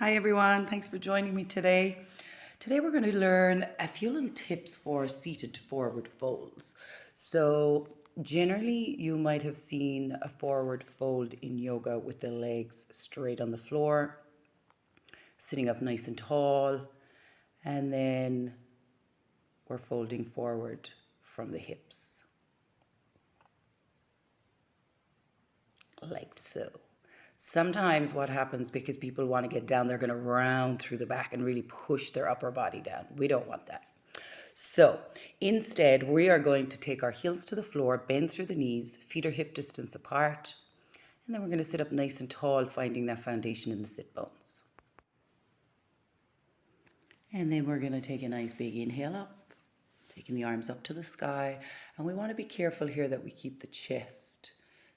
Hi everyone, thanks for joining me today. Today we're going to learn a few little tips for seated forward folds. So, generally, you might have seen a forward fold in yoga with the legs straight on the floor, sitting up nice and tall, and then we're folding forward from the hips, like so. Sometimes what happens, because people want to get down, they're going to round through the back and really push their upper body down. We don't want that. So instead, we are going to take our heels to the floor, bend through the knees, feet are hip distance apart, and then we're going to sit up nice and tall, finding that foundation in the sit bones. And then we're going to take a nice big inhale up, taking the arms up to the sky. And we want to be careful here that we keep the chest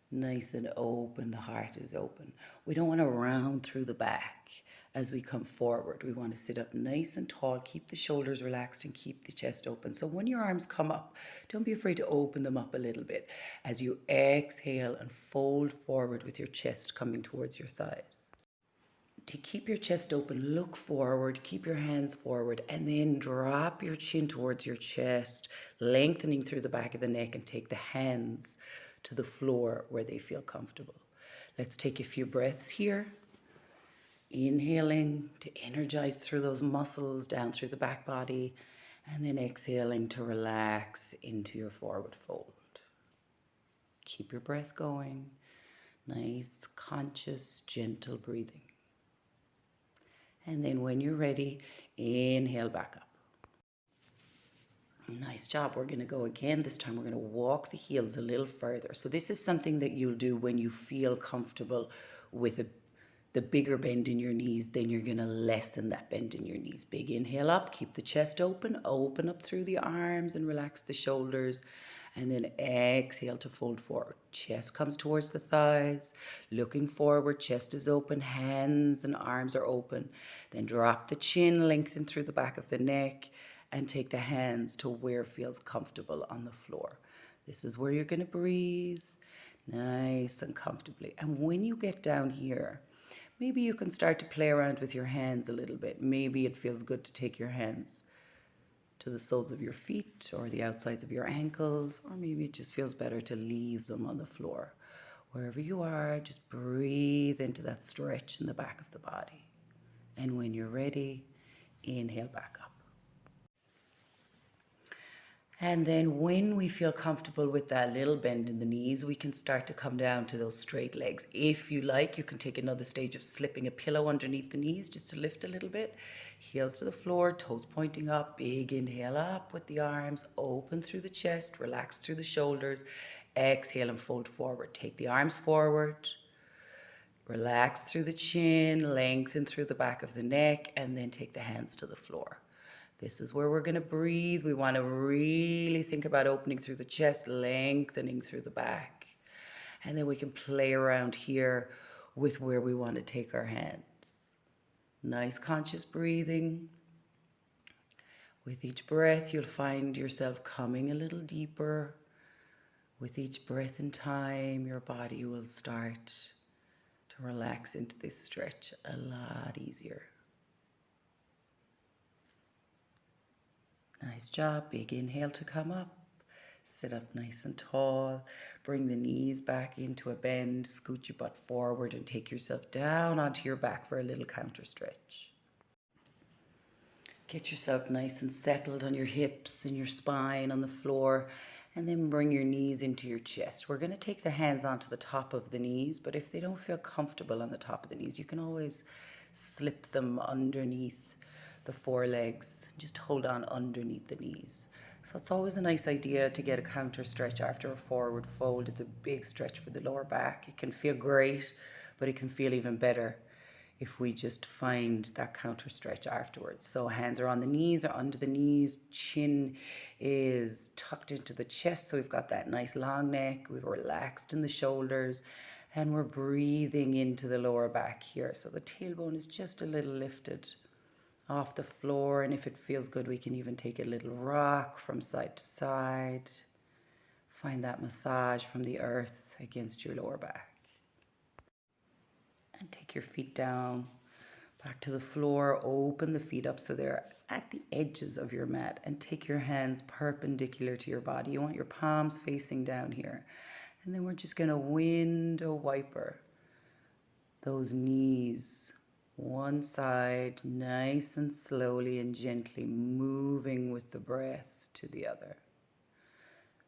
nice and open, the heart is open. We don't want to round through the back as we come forward. We want to sit up nice and tall, keep the shoulders relaxed and keep the chest open. So when your arms come up, don't be afraid to open them up a little bit as you exhale and fold forward with your chest coming towards your thighs. To keep your chest open, look forward, keep your hands forward, and then drop your chin towards your chest, lengthening through the back of the neck, and take the hands to the floor where they feel comfortable. Let's take a few breaths here. Inhaling to energize through those muscles down through the back body, and then exhaling to relax into your forward fold. Keep your breath going. Nice, conscious, gentle breathing. And then when you're ready, inhale back up. Nice job. We're going to go again. This time we're going to walk the heels a little further. So this is something that you'll do when you feel comfortable with the bigger bend in your knees. Then you're going to lessen that bend in your knees. Big inhale up. Keep the chest open. Open up through the arms and relax the shoulders. And then exhale to fold forward. Chest comes towards the thighs. Looking forward, chest is open, hands and arms are open. Then drop the chin, lengthen through the back of the neck, and take the hands to where feels comfortable on the floor. This is where you're going to breathe nice and comfortably. And when you get down here, maybe you can start to play around with your hands a little bit. Maybe it feels good to take your hands to the soles of your feet or the outsides of your ankles, or maybe it just feels better to leave them on the floor. Wherever you are, just breathe into that stretch in the back of the body. And when you're ready, inhale back up. And then when we feel comfortable with that little bend in the knees, we can start to come down to those straight legs. If you like, you can take another stage of slipping a pillow underneath the knees just to lift a little bit. Heels to the floor, toes pointing up. Big inhale up with the arms, open through the chest, relax through the shoulders. Exhale and fold forward. Take the arms forward. Relax through the chin, lengthen through the back of the neck, and then take the hands to the floor. This is where we're going to breathe. We want to really think about opening through the chest, lengthening through the back. And then we can play around here with where we want to take our hands. Nice conscious breathing. With each breath, you'll find yourself coming a little deeper. With each breath in time, your body will start to relax into this stretch a lot easier. Nice job. Big inhale to come up. Sit up nice and tall. Bring the knees back into a bend. Scoot your butt forward and take yourself down onto your back for a little counter stretch. Get yourself nice and settled on your hips and your spine on the floor. And then bring your knees into your chest. We're going to take the hands onto the top of the knees, but if they don't feel comfortable on the top of the knees, you can always slip them underneath the forelegs. Just hold on underneath the knees. So it's always a nice idea to get a counter stretch after a forward fold. It's a big stretch for the lower back. It can feel great, but it can feel even better if we just find that counter stretch afterwards. So hands are on the knees or under the knees. Chin is tucked into the chest. So we've got that nice long neck. We've relaxed in the shoulders. And we're breathing into the lower back here. So the tailbone is just a little lifted off the floor. And if it feels good, we can even take a little rock from side to side. Find that massage from the earth against your lower back. And take your feet down. Back to the floor, open the feet up so they're at the edges of your mat, and take your hands perpendicular to your body. You want your palms facing down here. And then we're just going to window wiper those knees one side, nice and slowly and gently moving with the breath to the other.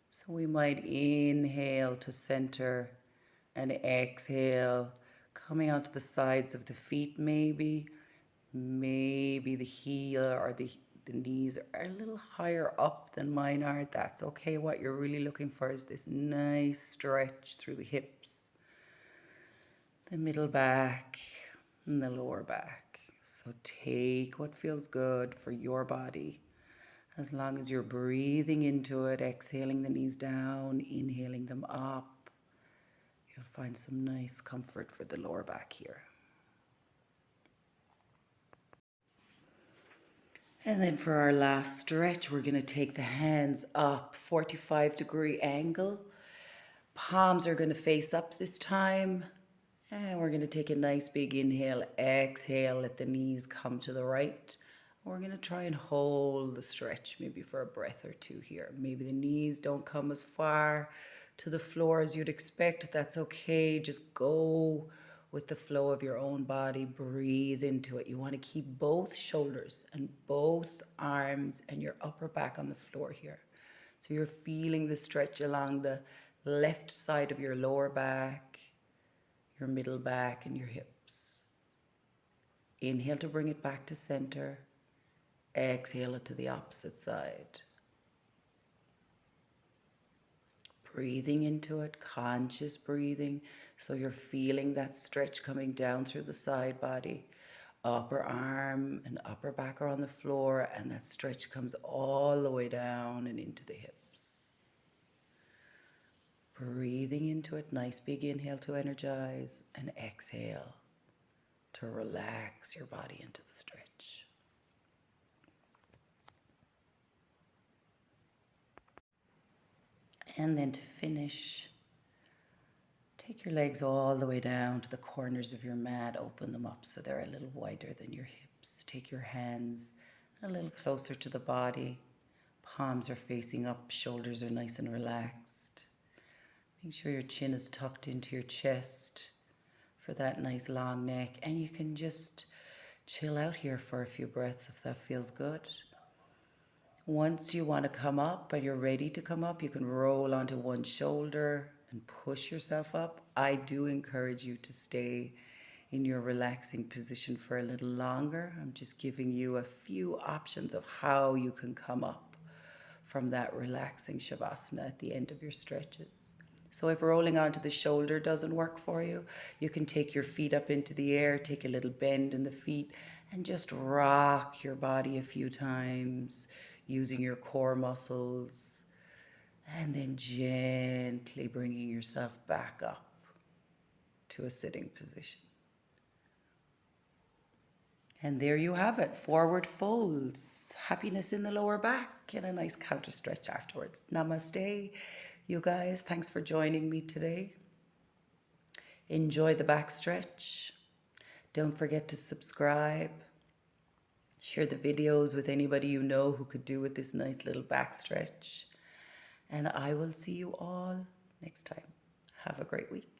So we might inhale to center and exhale, coming onto the sides of the feet maybe. Maybe the heel or the knees are a little higher up than mine are. That's okay. What you're really looking for is this nice stretch through the hips, the middle back, and the lower back. So take what feels good for your body. As long as you're breathing into it, exhaling the knees down, inhaling them up, you'll find some nice comfort for the lower back here. And then for our last stretch, we're going to take the hands up, 45-degree angle. Palms are going to face up this time. And we're going to take a nice big inhale, exhale, let the knees come to the right. We're going to try and hold the stretch maybe for a breath or two here. Maybe the knees don't come as far to the floor as you'd expect. That's okay. Just go with the flow of your own body. Breathe into it. You want to keep both shoulders and both arms and your upper back on the floor here. So you're feeling the stretch along the left side of your lower back, your middle back, and your hips. Inhale to bring it back to center. Exhale it to the opposite side. Breathing into it, conscious breathing. So you're feeling that stretch coming down through the side body. Upper arm and upper back are on the floor, and that stretch comes all the way down and into the hips. Breathing into it, nice big inhale to energize, and exhale to relax your body into the stretch. And then to finish, take your legs all the way down to the corners of your mat. Open them up so they're a little wider than your hips. Take your hands a little closer to the body. Palms are facing up, shoulders are nice and relaxed. Make sure your chin is tucked into your chest for that nice long neck. And you can just chill out here for a few breaths if that feels good. Once you want to come up and you're ready to come up, you can roll onto one shoulder and push yourself up. I do encourage you to stay in your relaxing position for a little longer. I'm just giving you a few options of how you can come up from that relaxing shavasana at the end of your stretches. So if rolling onto the shoulder doesn't work for you, you can take your feet up into the air, take a little bend in the feet, and just rock your body a few times using your core muscles, and then gently bringing yourself back up to a sitting position. And there you have it, forward folds, happiness in the lower back, and a nice counter stretch afterwards. Namaste, you guys. Thanks for joining me today. Enjoy the back stretch. Don't forget to subscribe. Share the videos with anybody you know who could do with this nice little back stretch. And I will see you all next time. Have a great week.